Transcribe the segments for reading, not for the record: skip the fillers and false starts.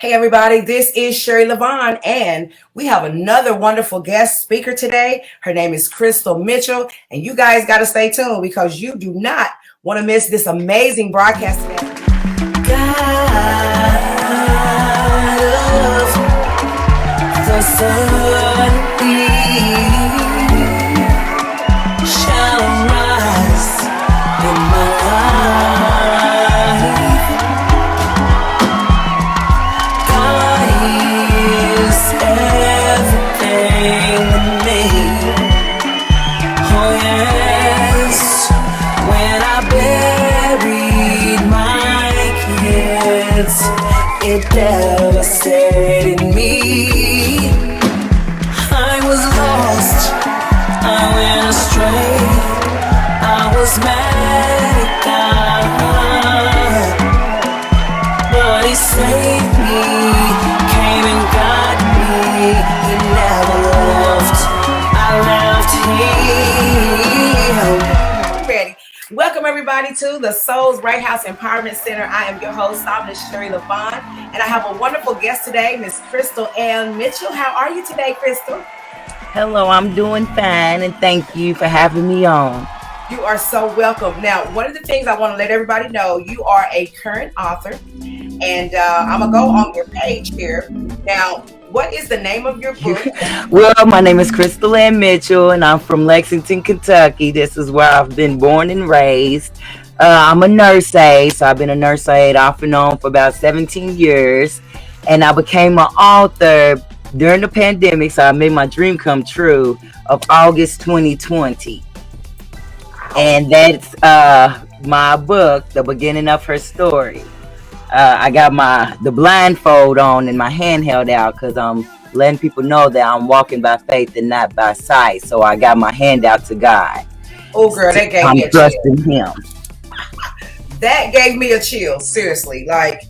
Hey, everybody, this is Sherry Levon, and we have another wonderful guest speaker today. Her name is Crystal Mitchell, and you guys got to stay tuned because you do not want to miss this amazing broadcast today. God of the sun shall rise in my life. God is everything to me. Oh yes, when I buried my kids, it devastated me. I was lost, I went astray, I was mad at God, but He saved me, came and got me. He never left, I left Him. Ready. Welcome everybody to the Souls Right House Empowerment Center. I am your host, Miss Sherry Levon, and I have a wonderful guest today, Miss Crystal Ann Mitchell. How are you today, Crystal? Hello, I'm doing fine, and thank you for having me on. You are so welcome. Now, one of the things I want to let everybody know, you are a current author, and I'm going to go on your page here. Now, what is the name of your book? Well, my name is Crystal Ann Mitchell, and I'm from Lexington, Kentucky. This is where I've been born and raised. I'm a nurse aide, so I've been a nurse aide off and on for about 17 years, and I became an author during the pandemic, so I made my dream come true of August 2020. And that's my book, The Beginning of Her Story. I got the blindfold on and my hand held out because I'm letting people know that I'm walking by faith and not by sight. So I got my hand out to God. Oh, girl, that gave me a chill. I'm trusting Him. That gave me a chill, seriously. Like,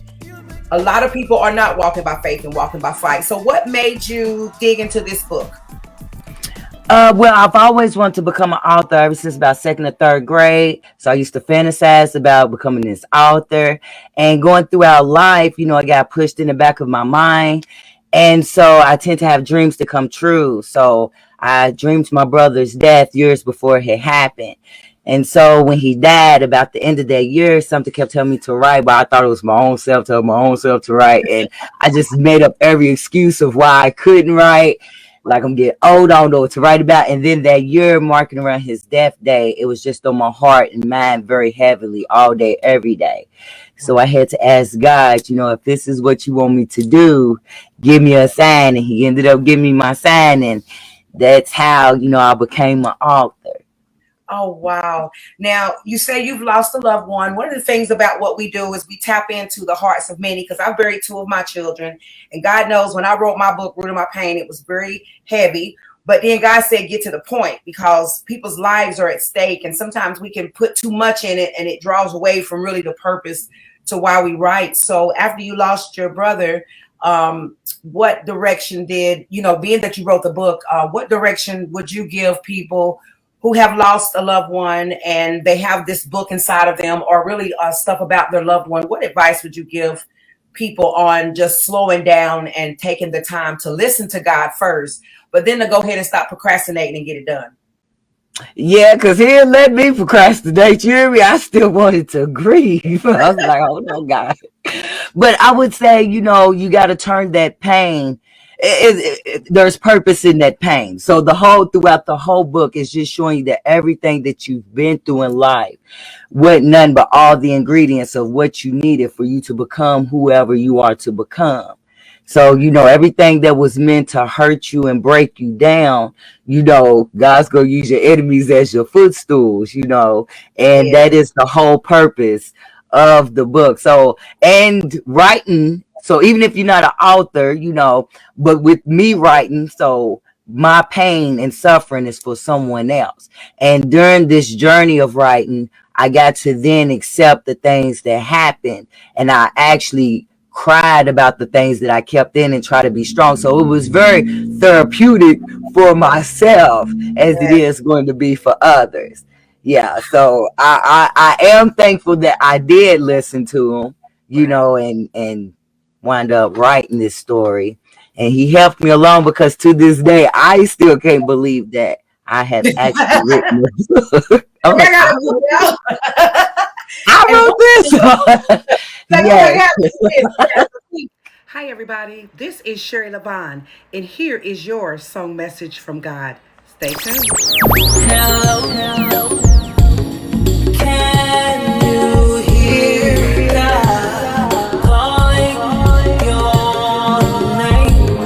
a lot of people are not walking by faith and walking by sight. So what made you dig into this book? Well, I've always wanted to become an author ever since about second or third grade. So I used to fantasize about becoming this author, and going throughout life, I got pushed in the back of my mind. And so I tend to have dreams to come true. So I dreamed my brother's death years before it had happened. And so when he died, about the end of that year, something kept telling me to write, but I thought it was my own self telling my own self to write. And I just made up every excuse of why I couldn't write. Like, I'm getting old, I don't know what to write about. And then that year, marking around his death day, it was just on my heart and mind very heavily all day, every day. So I had to ask God, if this is what you want me to do, give me a sign. And He ended up giving me my sign. And that's how, I became an author. Oh, wow. Now, you say you've lost a loved one. One of the things about what we do is we tap into the hearts of many, because I buried two of my children. And God knows when I wrote my book, Root of My Pain, it was very heavy. But then God said, get to the point, because people's lives are at stake. And sometimes we can put too much in it and it draws away from really the purpose to why we write. So after you lost your brother, what direction did, being that you wrote the book, what direction would you give people who have lost a loved one and they have this book inside of them, or really stuff about their loved one? What advice would you give people on just slowing down and taking the time to listen to God first, but then to go ahead and stop procrastinating and get it done? Yeah, because He didn't let me procrastinate. You hear me? I still wanted to grieve. I was like, oh no, God. But I would say, you got to turn that pain. There's purpose in that pain. So throughout the whole book is just showing you that everything that you've been through in life wasn't none but all the ingredients of what you needed for you to become whoever you are to become. So, everything that was meant to hurt you and break you down, God's going to use your enemies as your footstools, and that is the whole purpose of the book. So, and writing. So even if you're not an author, but with me writing, so my pain and suffering is for someone else. And during this journey of writing, I got to then accept the things that happened. And I actually cried about the things that I kept in and try to be strong. So it was very therapeutic for myself as it is going to be for others. Yeah. So I am thankful that I did listen to them, and wind up writing this story. And he helped me along because to this day, I still can't believe that I have actually written this. I'm like, I gotta I and wrote this. like, oh my Yes. God, hi, everybody. This is Sherry Levon, and here is your song message from God. Stay tuned. Hello, hello. Can you hear God calling your name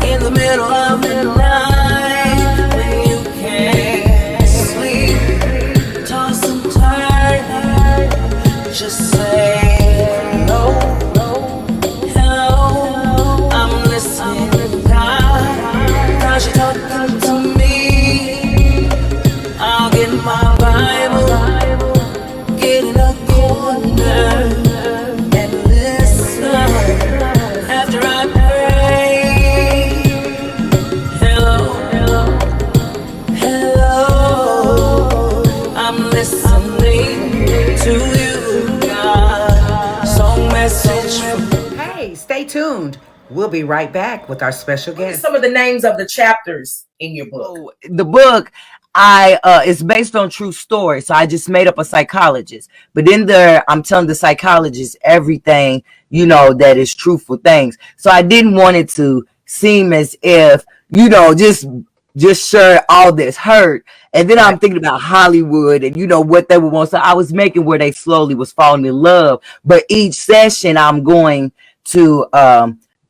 in the middle of the night when you can't sleep? Toss and turn, just say hello, hello. I'm listening, God, 'cause you're talking to me. I'll get my Bible, get in a corner and listen after I pray. Hello, hello, hello. I'm listening to you, God. Song message. Hey, stay tuned. We'll be right back with our special guest. What are some of the names of the chapters in your book? Oh, the book, I it's based on true story, so I just made up a psychologist. But in there, I'm telling the psychologist everything, that is truthful things. So I didn't want it to seem as if, just share all this hurt. And then I'm thinking about Hollywood and what they would want. So I was making where they slowly was falling in love. But each session I'm going to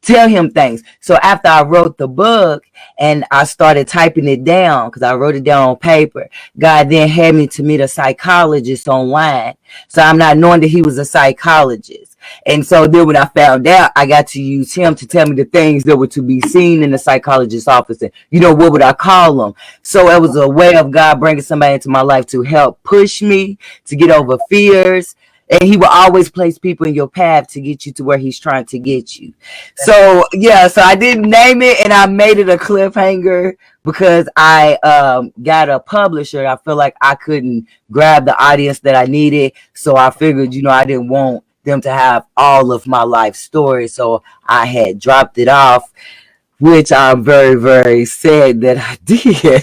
tell him things. So after I wrote the book and I started typing it down, because I wrote it down on paper, God then had me to meet a psychologist online. So I'm not knowing that he was a psychologist. And so then when I found out, I got to use him to tell me the things that were to be seen in the psychologist's office. And, what would I call them? So it was a way of God bringing somebody into my life to help push me to get over fears. And he will always place people in your path to get you to where he's trying to get you. So, yeah, so I didn't name it and I made it a cliffhanger because I got a publisher. I feel like I couldn't grab the audience that I needed. So I figured, I didn't want them to have all of my life story. So I had dropped it off, which I'm very, very sad that I did.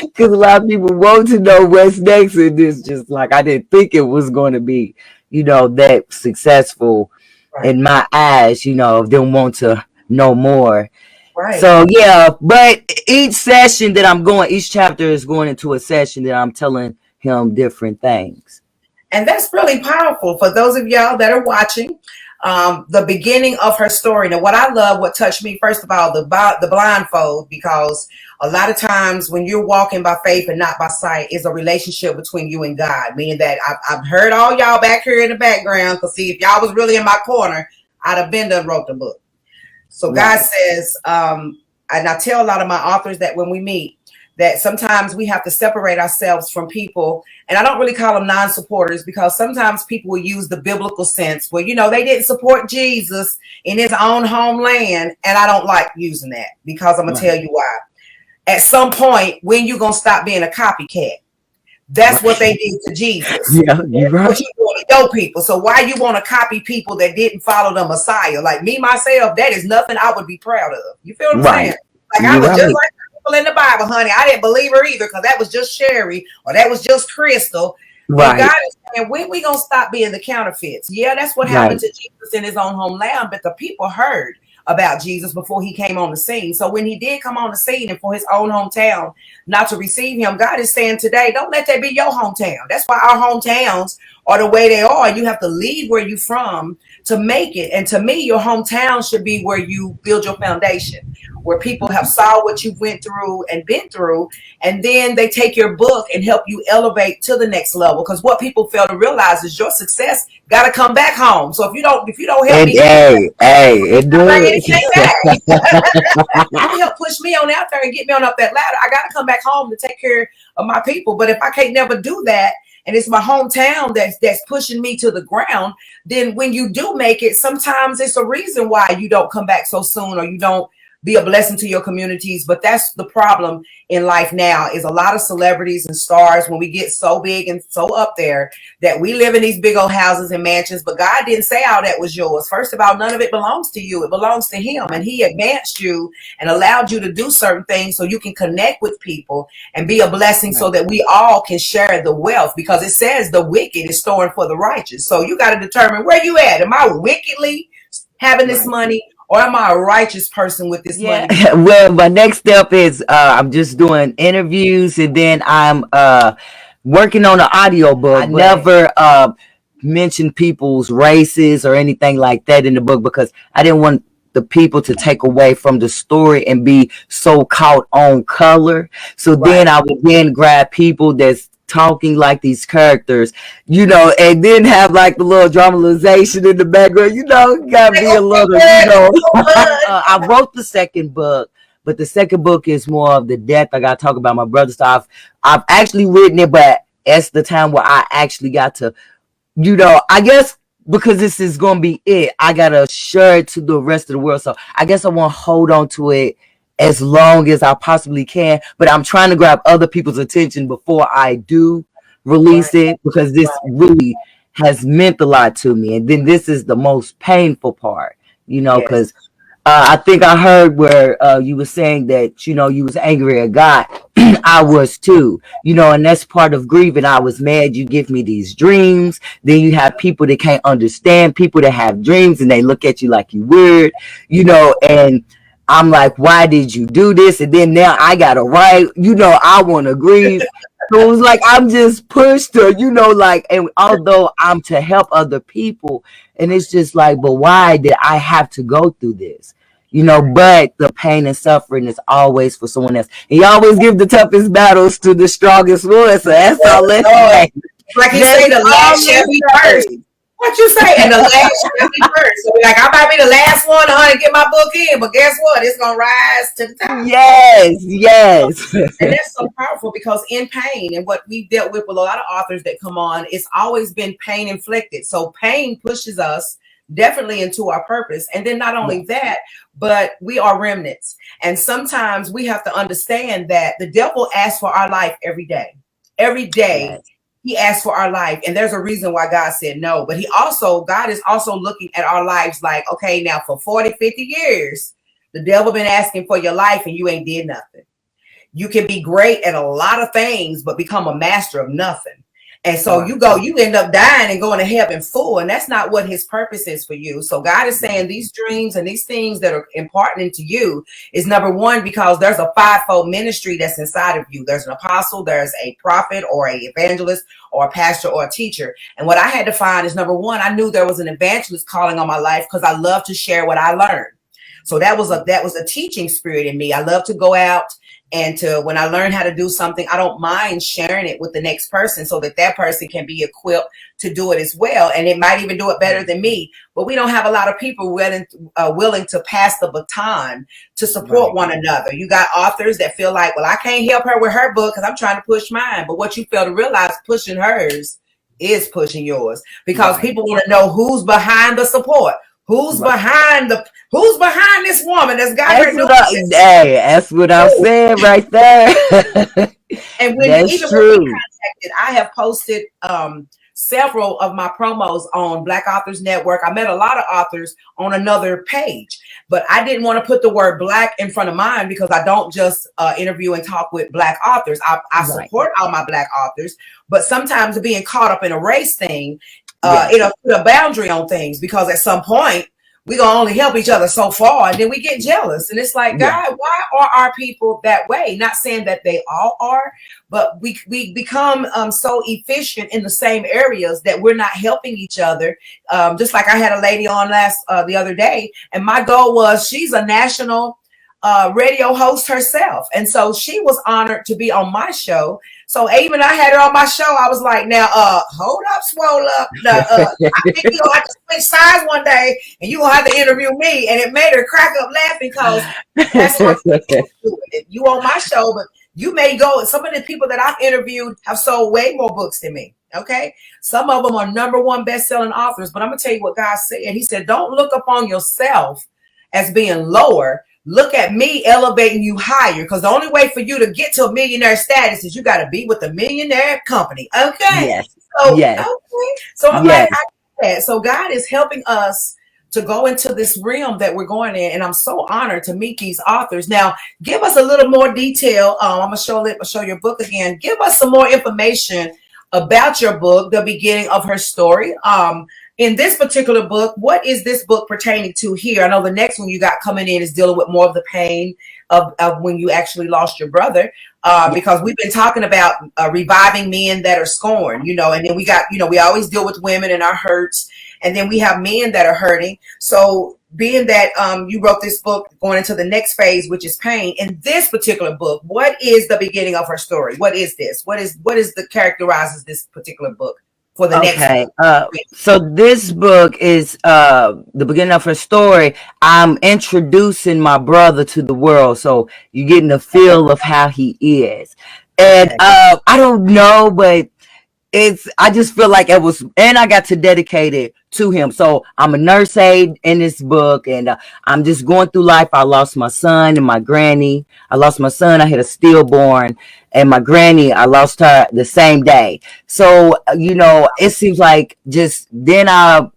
Because a lot of people want to know what's next, and this just like I didn't think it was going to be, that successful in my eyes. Them want to know more. Right. So yeah, but each session that I'm going, each chapter is going into a session that I'm telling him different things. And that's really powerful for those of y'all that are watching. The beginning of her story. Now, what I love, what touched me, first of all, the blindfold, because a lot of times when you're walking by faith and not by sight is a relationship between you and God, meaning that I've heard all y'all back here in the background, because see, if y'all was really in my corner, I'd have been done wrote the book. So God says, and I tell a lot of my authors that when we meet, that sometimes we have to separate ourselves from people. And I don't really call them non-supporters, because sometimes people will use the biblical sense where, they didn't support Jesus in his own homeland. And I don't like using that, because I'm going to tell you why. At some point, when you going to stop being a copycat? That's what they did to Jesus. Yeah, you're right. What you want to know people. So why you want to copy people that didn't follow the Messiah? Like me, myself, that is nothing I would be proud of. You feel what I'm saying? Like I was just like in the Bible, honey. I didn't believe her either, because that was just Sherry or that was just Crystal. Right. And God is saying, when we gonna stop being the counterfeits? Yeah, that's what happened to Jesus in his own homeland, but the people heard about Jesus before he came on the scene. So when he did come on the scene, and for his own hometown not to receive him, God is saying today, don't let that be your hometown. That's why our hometowns are the way they are. You have to leave where you're from to make it. And to me, your hometown should be where you build your foundation, where people have saw what you went through and been through, and then they take your book and help you elevate to the next level. Because what people fail to realize is your success got to come back home. So if you don't help me, it does. You help push me on out there and get me on up that ladder. I got to come back home to take care of my people. But if I can't never do that, and it's my hometown that's pushing me to the ground, then when you do make it, sometimes it's a reason why you don't come back so soon, or you don't be a blessing to your communities. But that's the problem in life now, is a lot of celebrities and stars, when we get so big and so up there, that we live in these big old houses and mansions, but God didn't say all that was yours. First of all, none of it belongs to you. It belongs to him. And he advanced you and allowed you to do certain things so you can connect with people and be a blessing, so that we all can share the wealth, because it says the wicked is storing for the righteous. So you got to determine where you at. Am I wickedly having this money, or am I a righteous person with this money? Well, my next step is I'm just doing interviews, and then I'm working on an audio book. I never mention people's races or anything like that in the book, because I didn't want the people to take away from the story and be so caught on color. So then I would then grab people that's talking like these characters, and then have like the little dramatization in the background, gotta be a little, I wrote the second book, but the second book is more of the death. I gotta talk about my brother. So I've actually written it, but it's the time where I actually got to, I guess because this is going to be it, I got to share it to the rest of the world. So I guess I want to hold on to it as long as I possibly can. But I'm trying to grab other people's attention before I do release it, because this really has meant a lot to me. And then this is the most painful part, because I think I heard where you were saying that, you was angry at God. I was too, and that's part of grieving. I was mad. You give me these dreams. Then you have people that can't understand, people that have dreams, and they look at you like you weird, and I'm like, why did you do this? And then now I got to write, I want to grieve. So it was like, I'm just pushed to, and although I'm to help other people, and it's just like, but why did I have to go through this? But the pain and suffering is always for someone else. And you always give the toughest battles to the strongest ones. So that's all let's say. Like you say, the last shall be first. What you say? And the last shall be first. So like, I might be the last one to get my book in, but guess what? It's gonna rise to the top. Yes. And that's so powerful, because in pain, and what we've dealt with a lot of authors that come on, it's always been pain inflicted. So pain pushes us definitely into our purpose. And then not only that, but we are remnants. And sometimes we have to understand that the devil asks for our life every day. Every day he asks for our life. And there's a reason why God said no. But God is also looking at our lives like, okay, now for 40, 50 years, the devil been asking for your life and you ain't did nothing. You can be great at a lot of things, but become a master of nothing. And so you end up dying and going to heaven full. And that's not what his purpose is for you. So God is saying these dreams and these things that are important to you is, number one, because there's a fivefold ministry that's inside of you. There's an apostle, there's a prophet or an evangelist or a pastor or a teacher. And what I had to find is, number one, I knew there was an evangelist calling on my life, because I love to share what I learned. So that was a teaching spirit in me. I love to go out, and when I learn how to do something, I don't mind sharing it with the next person, so that person can be equipped to do it as well. And it might even do it better than me. But we don't have a lot of people willing to pass the baton to support one another. You got authors that feel like, well, I can't help her with her book because I'm trying to push mine. But what you fail to realize, pushing hers is pushing yours, because people want to know who's behind the support. Who's behind this woman that's got her doing this? Hey, that's what I'm saying right there. And when we contacted, I have posted several of my promos on Black Authors Network. I met a lot of authors on another page, but I didn't want to put the word Black in front of mine, because I don't just interview and talk with Black authors. I support all my Black authors, but sometimes being caught up in a race thing, it'll put a boundary on things, because at some point we're going to only help each other so far, and then we get jealous. And it's like, God, why are our people that way? Not saying that they all are, but we become so efficient in the same areas that we're not helping each other. Just like I had a lady on the other day, and my goal was, she's a national radio host herself. And so she was honored to be on my show. So even I had her on my show, I was like, now, hold up, swole up. I think you'll have to switch sides one day, and you're going to have to interview me. And it made her crack up laughing, because that's what you on my show, but you may go. Some of the people that I've interviewed have sold way more books than me. Okay. Some of them are #1 best-selling authors, but I'm going to tell you what God said. He said, don't look upon yourself as being lower. look at me elevating you higher. Because the only way for you to get to a millionaire status is you got to be with a millionaire company. Okay. Yes. So, Yes. okay. So I'm like, Yes. I get that. So God is helping us to go into this realm that we're going in. And I'm so honored to meet these authors. Now, give us a little more detail. I'm going to show your book again. Give us some more information about your book, the beginning of her story. In this particular book, what is this book pertaining to here? I know the next one you got coming in is dealing with more of the pain of when you actually lost your brother, because we've been talking about reviving men that are scorned, and then we got, we always deal with women and our hurts, and then we have men that are hurting. So being that you wrote this book going into the next phase, which is pain, in this particular book, what is the beginning of her story? What is this? What is the characterizes this particular book for the next? Okay. So this book is the beginning of her story. I'm introducing my brother to the world, so you're getting the feel of how he is. And Okay. I don't know, but I just feel like it was, and I got to dedicate it to him. So I'm a nurse aide in this book, and I'm just going through life. I lost my son and my granny. I lost my son. I had a stillborn, and my granny, I lost her the same day. So, it seems like just then I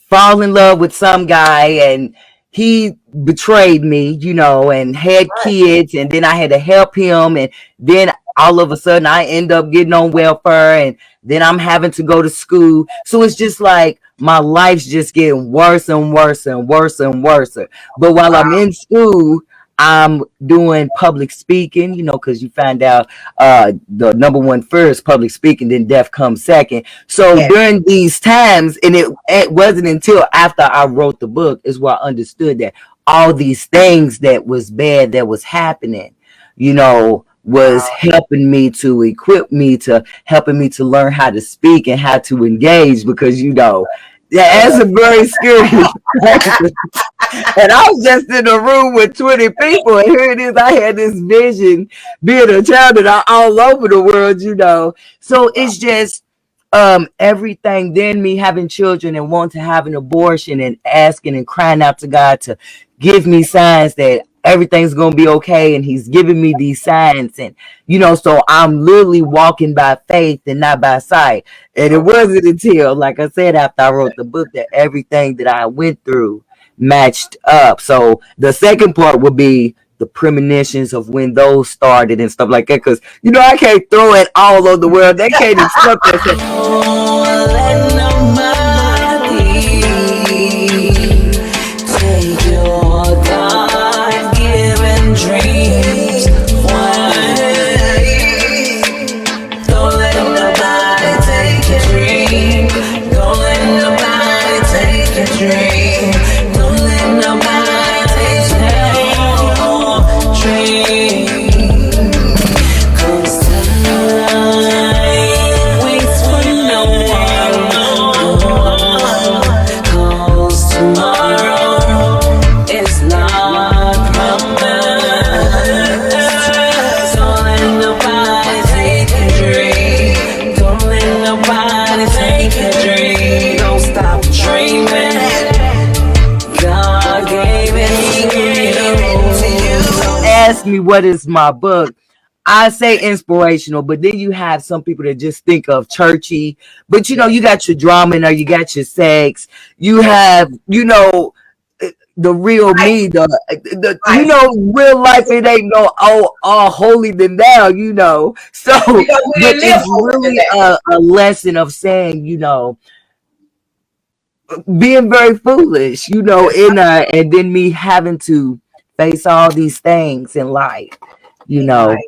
fall in love with some guy, and he betrayed me, and had Right. kids, and then I had to help him, and then all of a sudden I end up getting on welfare, and then I'm having to go to school. So it's just like my life's just getting worse and worse and worse and worse. But while I'm in school, I'm doing public speaking, because you find out the number one first, public speaking, then death comes second. So Yes. during these times, and it wasn't until after I wrote the book is where I understood that all these things that was bad that was happening, was Wow. helping me to equip me to helping me to learn how to speak and how to engage, because that's a very scary person. And I was just in a room with 20 people, and here it is. I had this vision being a child and all over the world. So it's just everything. Then me having children and wanting to have an abortion and asking and crying out to God to give me signs that everything's gonna be okay, and He's giving me these signs, and so I'm literally walking by faith and not by sight. And it wasn't until, like I said, after I wrote the book, that everything that I went through matched up. So the second part would be the premonitions of when those started and stuff like that, because I can't throw it all over the world. They can't accept ask me what is my book. I say inspirational, but then you have some people that just think of churchy. But you got your drama in there, you got your sex, you have, the real me, the real life. It ain't no all holy than thou. So, Because we but didn't live it's over to really that. a lesson of saying, being very foolish, That's and then me having to face all these things in life, you right. know. Right.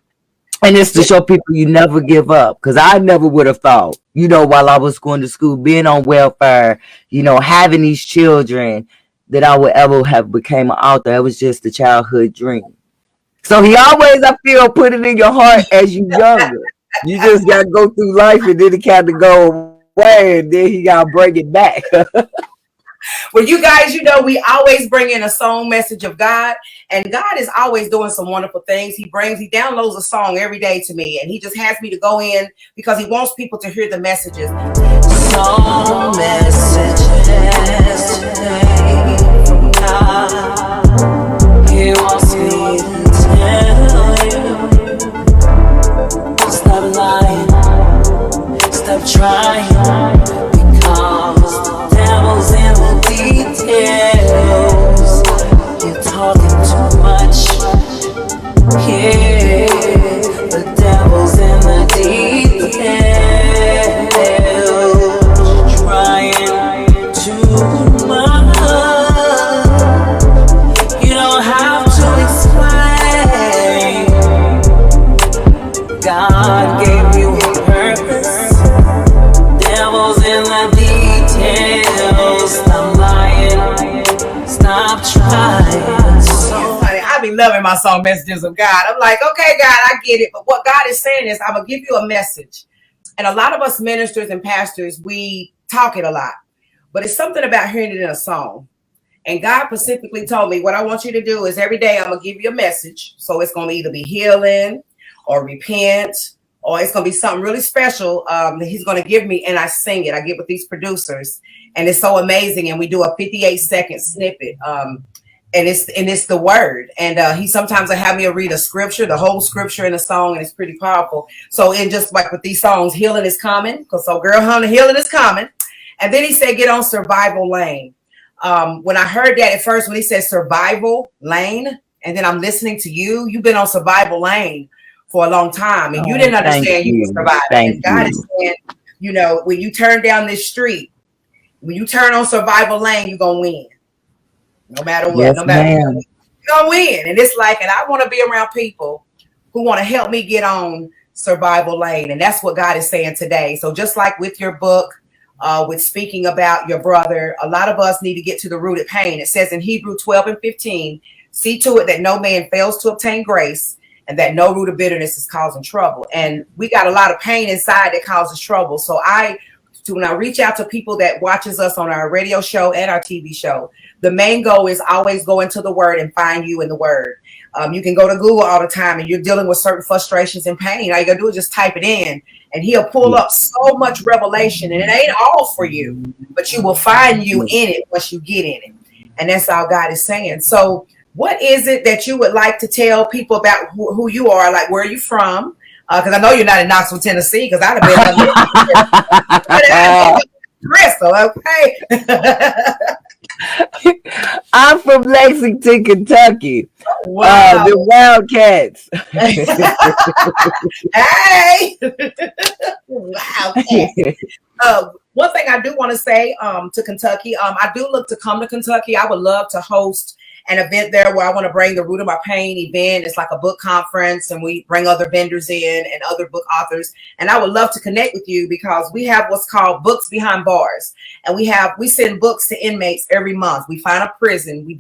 And it's to Yeah. show people you never give up. Because I never would have thought, while I was going to school, being on welfare, having these children, that I would ever have became an author. It was just a childhood dream. So he always, I feel, put it in your heart as you younger. You just got to go through life, and then it kind of go away, and then he got to bring it back. Well, you guys, we always bring in a song message of God, and God is always doing some wonderful things. He downloads a song every day to me, and He just has me to go in because He wants people to hear the messages. Song messages today from God. loving my song Messages of God. I'm like, okay, God, I get it. But what God is saying is, I'm going to give you a message. And a lot of us ministers and pastors, we talk it a lot. But it's something about hearing it in a song. And God specifically told me, what I want you to do is every day I'm going to give you a message. So it's going to either be healing or repent, or it's going to be something really special that he's going to give me. And I sing it. I get with these producers. And it's so amazing. And we do a 58-second snippet. And it's the word. And he sometimes will have me read a scripture, the whole scripture in a song, and it's pretty powerful. So in just like with these songs, healing is coming. So girl, honey, healing is coming. And then he said, get on survival lane. When I heard that at first, when he said survival lane, and then I'm listening to you, you've been on survival lane for a long time, and you didn't understand you were surviving. And God is saying, you know, when you turn down this street, when you turn on survival lane, you're going to win. No matter what, yes, no matter what, you're going to win. And it's like, and I want to be around people who want to help me get on survival lane. And that's what God is saying today. So just like with your book, with speaking about your brother, a lot of us need to get to the root of pain. It says in Hebrew 12:15, see to it that no man fails to obtain grace and that no root of bitterness is causing trouble. And we got a lot of pain inside that causes trouble. So when I reach out to people that watches us on our radio show and our TV show, the main goal is always go into the word and find you in the word. You can go to Google all the time and you're dealing with certain frustrations and pain. All you gotta do is just type it in and he'll pull up so much revelation, and it ain't all for you, but you will find you in it once you get in it. And that's all God is saying. So what is it that you would like to tell people about who you are? Like, where are you from? Because I know you're not in Knoxville, Tennessee, because I'd have been Crystal, okay? I'm from Lexington, Kentucky. Wow. The Wildcats. Hey! Wildcats. One thing I do want to say to Kentucky, I do look to come to Kentucky. I would love to host an event there where I want to bring the Root of My Pain event. It's like a book conference, and we bring other vendors in and other book authors. And I would love to connect with you because we have what's called Books Behind Bars. And we send books to inmates every month. We find a prison. We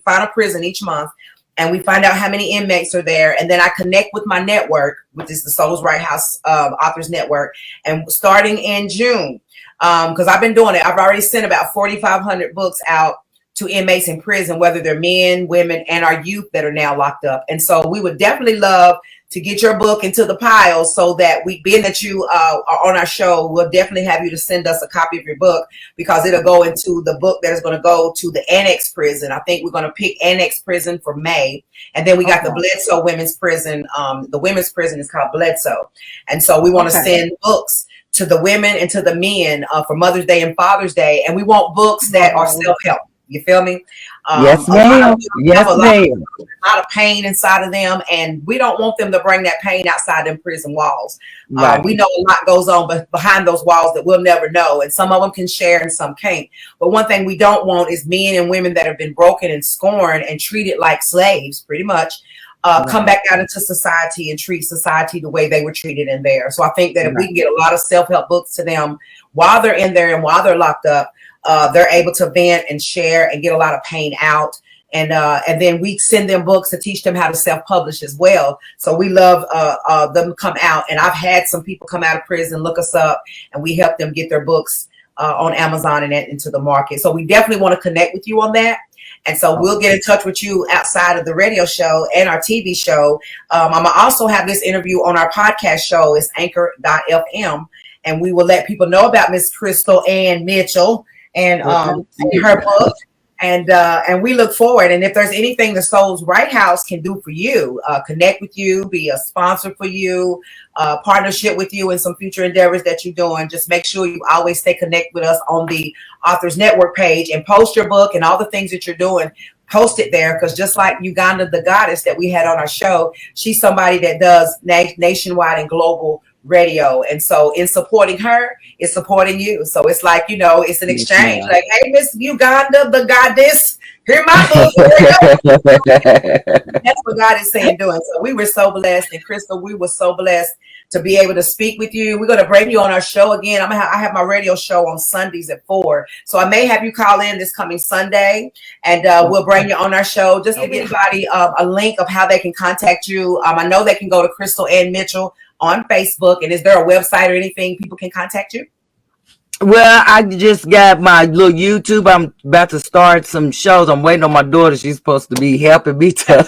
find a prison each month, and we find out how many inmates are there. And then I connect with my network, which is the Souls Right House Authors Network. And starting in June, because I've been doing it, I've already sent about 4,500 books out to inmates in prison, whether they're men, women, and our youth that are now locked up. And so we would definitely love to get your book into the pile so that being that you are on our show, we'll definitely have you to send us a copy of your book, because it'll go into the book that is going to go to the annex prison. I think we're going to pick annex prison for May. And then we got the Bledsoe women's prison. The women's prison is called Bledsoe. And so we want to send books to the women and to the men for Mother's Day and Father's Day. And we want books that are self-help. You feel me? Yes, ma'am. Yes, ma'am. A lot of pain inside of them, and we don't want them to bring that pain outside them prison walls. Right. We know a lot goes on behind those walls that we'll never know, and some of them can share and some can't. But one thing we don't want is men and women that have been broken and scorned and treated like slaves, pretty much, come back out into society and treat society the way they were treated in there. So I think that if we can get a lot of self-help books to them while they're in there and while they're locked up, they're able to vent and share and get a lot of pain out. And then we send them books to teach them how to self-publish as well. So we love them to come out. And I've had some people come out of prison, look us up, and we help them get their books on Amazon and into the market. So we definitely want to connect with you on that. And so we'll get in touch with you outside of the radio show and our TV show. I'm going to also have this interview on our podcast show. It's anchor.fm. And we will let people know about Miss Crystal Ann Mitchell and her book. And we look forward. And if there's anything the Souls Right House can do for you, connect with you, be a sponsor for you, partnership with you in some future endeavors that you're doing, just make sure you always stay connected with us on the Authors Network page and post your book and all the things that you're doing. Post it there, because just like Uganda, the goddess that we had on our show, she's somebody that does nationwide and global radio. And so in supporting her, it's supporting you. So it's like, it's an exchange. Like, hey, Miss Uganda, the goddess, Hear my book. That's what God is saying, doing. So we were so blessed, and Crystal, we were so blessed to be able to speak with you. We're going to bring you on our show again. I have my radio show on Sundays at 4, so I may have you call in this coming Sunday, and we'll bring you on our show. Just to give anybody a link of how they can contact you. I know they can go to Crystal Ann Mitchell on Facebook, and is there a website or anything people can contact you? Well, I just got my little YouTube. I'm about to start some shows. I'm waiting on my daughter. She's supposed to be helping me to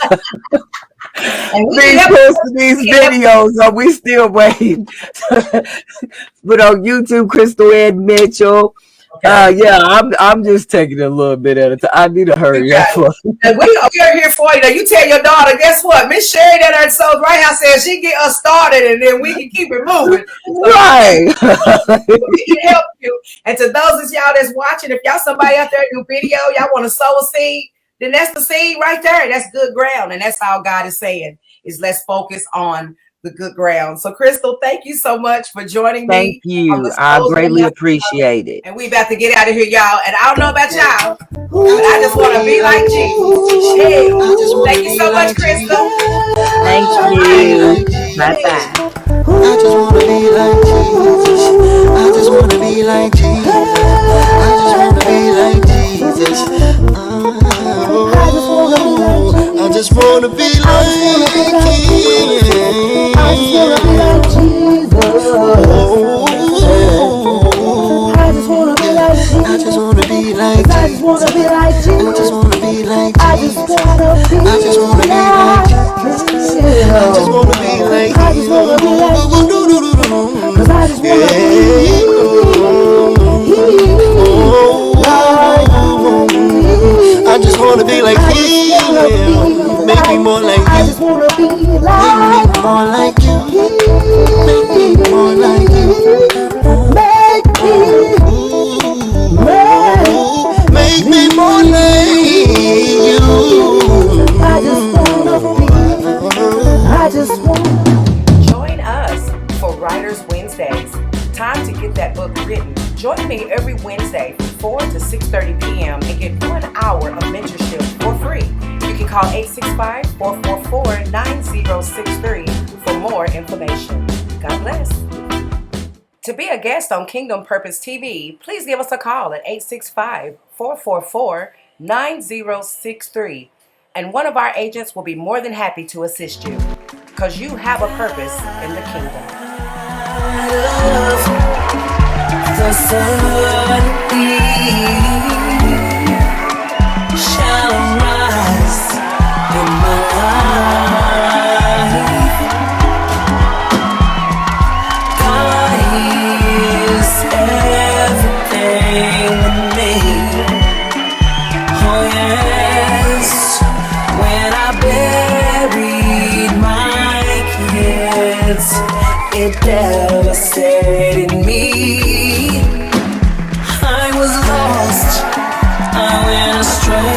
be posting these videos. So we still waiting. But on YouTube, Crystal Ann Mitchell. Okay. Yeah, I'm just taking a little bit at a time. I need to hurry up. And we are here for you. Now, you tell your daughter, guess what? Miss Sherry that at Soul's Right House says she get us started, and then we can keep it moving. So right. We can help you. And to those of y'all that's watching, if y'all somebody out there do video, y'all want to sow a seed, then that's the seed right there. That's good ground. And that's all God is saying, is let's focus on the good ground. So, Crystal, thank you so much for joining me. Thank you. I greatly appreciate it. And we about to get out of here, y'all. And I don't know about y'all, but I just want to be like Jesus. Yeah. Thank you so much, Crystal. Thank you. Bye-bye. I just want to be like Jesus. I just want to be like Jesus. I just want to be like Jesus. I just want to be like Him. I just want to be like Jesus. I just want to be like Jesus. I just want to be like Jesus. I just want to be like Jesus. I just want to be like Jesus. I just want to be like Jesus. I just want to be like Jesus. I just want to be like Jesus. Cause I just want to be I just want to be like Him. Make me more like You. I just want to be like Make me more like You. Make me more like You. Make me more like You. I just want to join us for Writers Wednesdays. Time to get that book written. Join me every Wednesday from 4 to 6:30 p.m. and get 1 hour of mentorship for free. You can call 865-444-9063 for more information. God bless. To be a guest on Kingdom Purpose TV, please give us a call at 865-444-9063. And one of our agents will be more than happy to assist you, because you have a purpose in the kingdom. The sun shall rise in my life. God is everything to me. Oh yes, when I buried my kids, it devastated me. I was lost, I went astray.